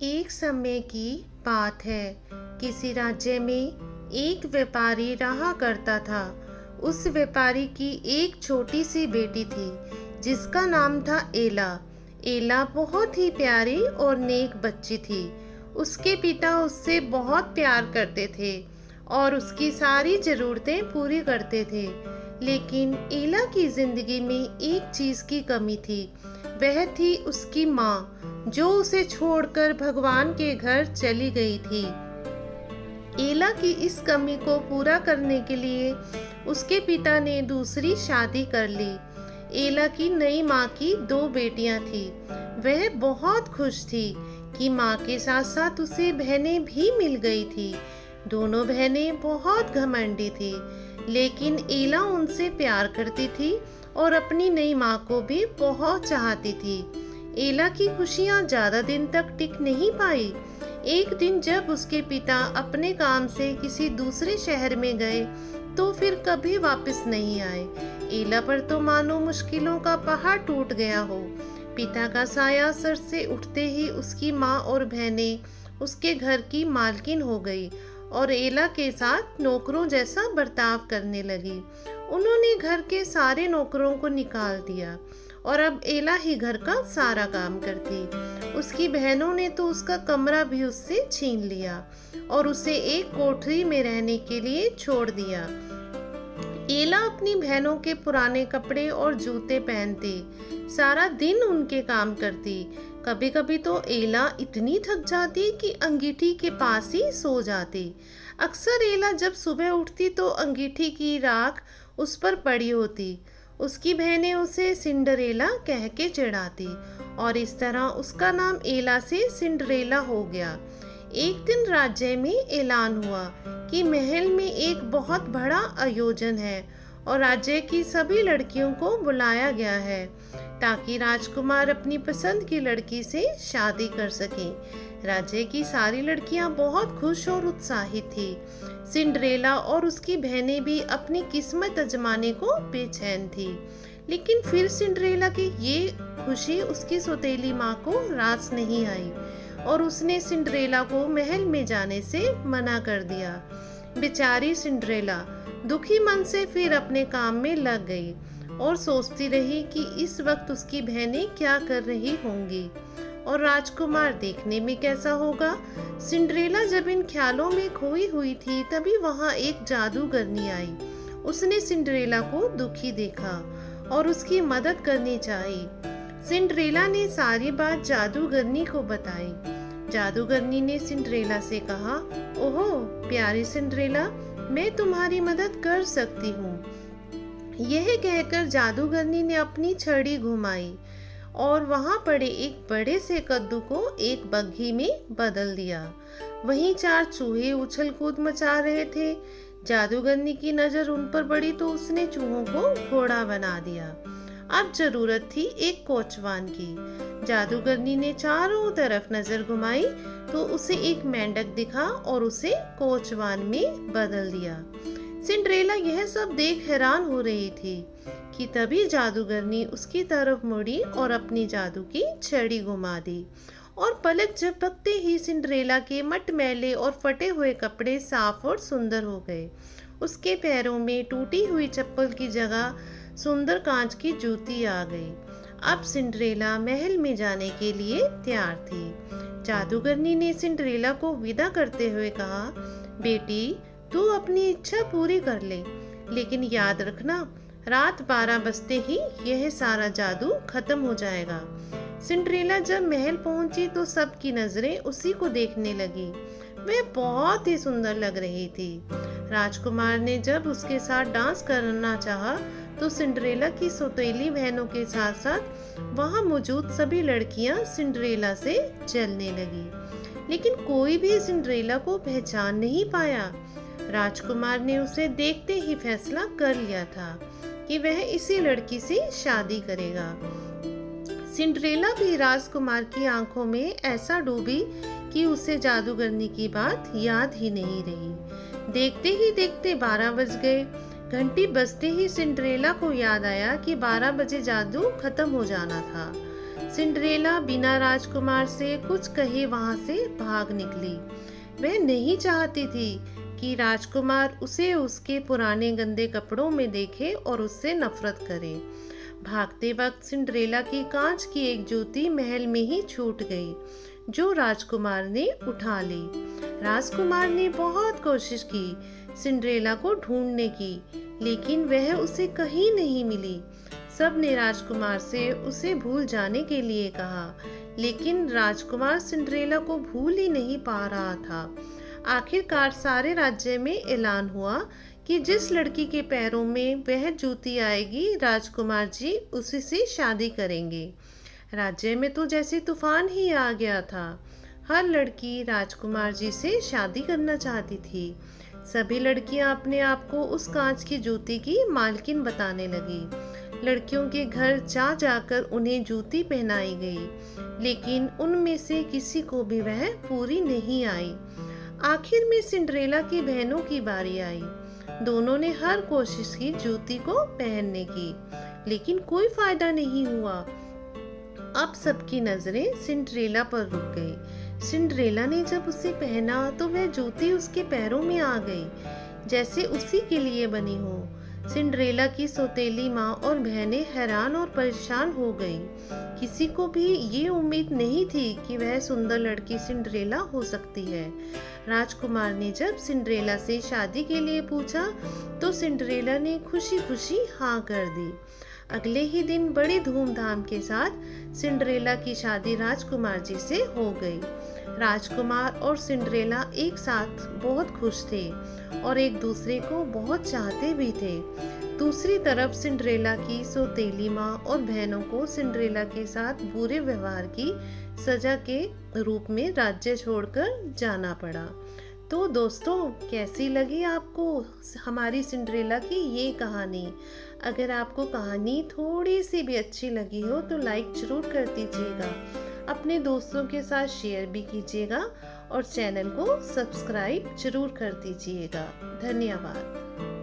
एक समय की बात है। किसी राज्य में एक व्यापारी रहा करता था। उस व्यापारी की एक छोटी सी बेटी थी जिसका नाम था एला। एला बहुत ही प्यारी और नेक बच्ची थी। उसके पिता उससे बहुत प्यार करते थे और उसकी सारी जरूरतें पूरी करते थे। लेकिन एला की जिंदगी में एक चीज की कमी थी। वह थी उसकी माँ, जो उसे छोड़कर भगवान के घर चली गई थी। एला की इस कमी को पूरा करने के लिए उसके पिता ने दूसरी शादी कर ली। एला की नई माँ की 2 बेटियां थी। वह बहुत खुश थी कि माँ के साथ साथ उसे बहनें भी मिल गई थी। दोनों बहनें बहुत घमंडी थी, लेकिन एला उनसे प्यार करती थी और अपनी नई माँ को भी बहुत चाहती थी। एला की खुशियाँ ज्यादा दिन तक टिक नहीं पाई। एक दिन जब उसके पिता अपने काम से किसी दूसरे शहर में गए तो फिर कभी वापस नहीं आए। एला पर तो मानो मुश्किलों का पहाड़ टूट गया हो। पिता का साया सर से उठते ही उसकी माँ और बहनें उसके घर की मालकिन हो गई और एला के साथ नौकरों जैसा बर्ताव करने लगी। उन्होंने घर के सारे नौकरों को निकाल दिया और अब एला ही घर का सारा काम करती। उसकी बहनों ने तो उसका कमरा भी उससे छीन लिया और उसे एक कोठरी में रहने के लिए छोड़ दिया। एला अपनी बहनों के पुराने कपड़े और जूते पहनती, सारा दिन उनके काम करती। कभी कभी तो एला इतनी थक जाती कि अंगीठी के पास ही सो जाती। अक्सर एला जब सुबह उठती तो अंगीठी की राख उस पर पड़ी होती। उसकी बहनें उसे सिंडरेला कह के चिढ़ाती और इस तरह उसका नाम एला से सिंडरेला हो गया। एक दिन राज्य में ऐलान हुआ कि महल में एक बहुत बड़ा आयोजन है और राज्य की सभी लड़कियों को बुलाया गया है ताकि राजकुमार अपनी पसंद की लड़की से शादी कर सके। राज्य की सारी लड़कियां बहुत खुश और उत्साहित थी। सिंड्रेला और उसकी बहनें भी अपनी किस्मत आजमाने को बेचैन थी। लेकिन फिर सिंड्रेला की ये खुशी उसकी सौतेली माँ को रास नहीं आई और उसने सिंड्रेला को महल में जाने से मना कर दिया। बेचारी सिंड्रेला दुखी मन से फिर अपने काम में लग गई और सोचती रही कि इस वक्त उसकी बहनें क्या कर रही होंगी और राजकुमार देखने में कैसा होगा। सिंड्रेला जब इन ख्यालों में खोई हुई थी तभी वहां एक जादूगरनी आई। उसने सिंड्रेला को दुखी देखा और उसकी मदद करनी चाही। सिंड्रेला ने सारी बात जादूगरनी को बताई। जादूगरनी ने सिंड्रेला से कहा, ओहो प्यारी सिंड्रेला, मैं तुम्हारी मदद कर सकती हूँ। यह कहकर जादूगरनी ने अपनी छड़ी घुमाई और वहां पड़े एक बड़े से कद्दू को एक बग्घी में बदल दिया। वहीं 4 चूहे उछल कूद मचा रहे थे। जादूगरनी की नजर उन पर पड़ी तो उसने चूहों को घोड़ा बना दिया। अब जरूरत थी एक कोचवान की। जादूगरनी ने चारों तरफ नजर घुमाई तो उसे एक मेंढक दिखा और उसे कोचवान में बदल दिया। सिंड्रेला यह सब देख हैरान हो रही थी कि तभी जादूगरनी उसकी तरफ मुड़ी और अपनी जादू की छड़ी घुमा दी और पलक झपकते ही सिंड्रेला के मटमैले और फटे हुए कपड़े साफ और सुंदर हो गए। उसके पैरों में टूटी हुई चप्पल की जगह सुंदर कांच की जूती आ गई। अब सिंड्रेला महल में जाने के लिए तैयार थी। जादूगरनी ने सिंड्रेला को विदा करते हुए कहा, बेटी तू अपनी इच्छा पूरी कर ले, लेकिन याद रखना रात 12 बजते ही यह सारा जादू खत्म हो जाएगा। सिंड्रेला जब महल पहुंची तो सबकी नजरें उसी को देखने लगी। वह बहुत ही सुंदर लग रही थी। राजकुमार ने जब उसके साथ डांस करना चाहा तो सिंड्रेला की सौतेली बहनों के साथ साथ वहां मौजूद सभी लड़कियां सिंड्रेला से जलने लगी, लेकिन कोई भी सिंड्रेला को पहचान नहीं पाया। राजकुमार ने उसे देखते ही फैसला कर लिया था कि वह इसी लड़की से शादी करेगा। सिंड्रेला भी राजकुमार की आंखों में ऐसा डूबी कि उसे जादूगरनी की बात याद ही नहीं रही। देखते ही देखते 12 बज गए। घंटी बजते ही सिंड्रेला को याद आया कि 12 बजे जादू खत्म हो जाना था। सिंड्रेला बिना राजकुमार से कुछ कहे वहां से भाग निकली। वह नहीं चाहती थी कि राजकुमार उसे उसके पुराने गंदे कपड़ों में देखे और उससे नफरत करे। भागते वक्त सिंड्रेला की कांच की एक जूती महल में ही छूट गई, जो राजकुमार ने उठा ली। राजकुमार ने बहुत कोशिश की सिंड्रेला को ढूंढने की, लेकिन वह उसे कहीं नहीं मिली। सब ने राजकुमार से उसे भूल जाने के लिए कहा, लेकिन राजकुमार सिंड्रेला को भूल ही नहीं पा रहा था। आखिरकार सारे राज्य में ऐलान हुआ कि जिस लड़की के पैरों में वह जूती आएगी, राजकुमार जी उसी से शादी करेंगे। राज्य में तो जैसे तूफान ही आ गया था। हर लड़की राजकुमार जी से शादी करना चाहती थी। सभी लड़कियां अपने आप को उस कांच की जूती की मालकिन बताने लगी। लड़कियों के घर जा जाकर उन्हें जूती पहनाई गई, लेकिन उनमें से किसी को भी वह पूरी नहीं आई। आखिर में सिंड्रेला की बहनों की बारी आई। दोनों ने हर कोशिश की जूती को पहनने की, लेकिन कोई फायदा नहीं हुआ। अब सबकी नजरें सिंड्रेला पर रुक गई। सिंड्रेला ने जब उसे पहना तो वह जूती उसके पैरों में आ गई, जैसे उसी के लिए बनी हो। सिंड्रेला की सौतेली माँ और बहनें हैरान और परेशान हो गईं। किसी को भी ये उम्मीद नहीं थी कि वह सुंदर लड़की सिंड्रेला हो सकती है। राजकुमार ने जब सिंड्रेला से शादी के लिए पूछा तो सिंड्रेला ने खुशी खुशी हाँ कर दी। अगले ही दिन बड़ी धूमधाम के साथ सिंड्रेला की शादी राजकुमार जी से हो गई। राजकुमार और सिंड्रेला एक साथ बहुत खुश थे और एक दूसरे को बहुत चाहते भी थे। दूसरी तरफ सिंड्रेला की सौतेली माँ और बहनों को सिंड्रेला के साथ बुरे व्यवहार की सजा के रूप में राज्य छोड़कर जाना पड़ा। तो दोस्तों, कैसी लगी आपको हमारी सिंड्रेला की ये कहानी? अगर आपको कहानी थोड़ी सी भी अच्छी लगी हो तो लाइक जरूर कर दीजिएगा, अपने दोस्तों के साथ शेयर भी कीजिएगा और चैनल को सब्सक्राइब जरूर कर दीजिएगा। धन्यवाद।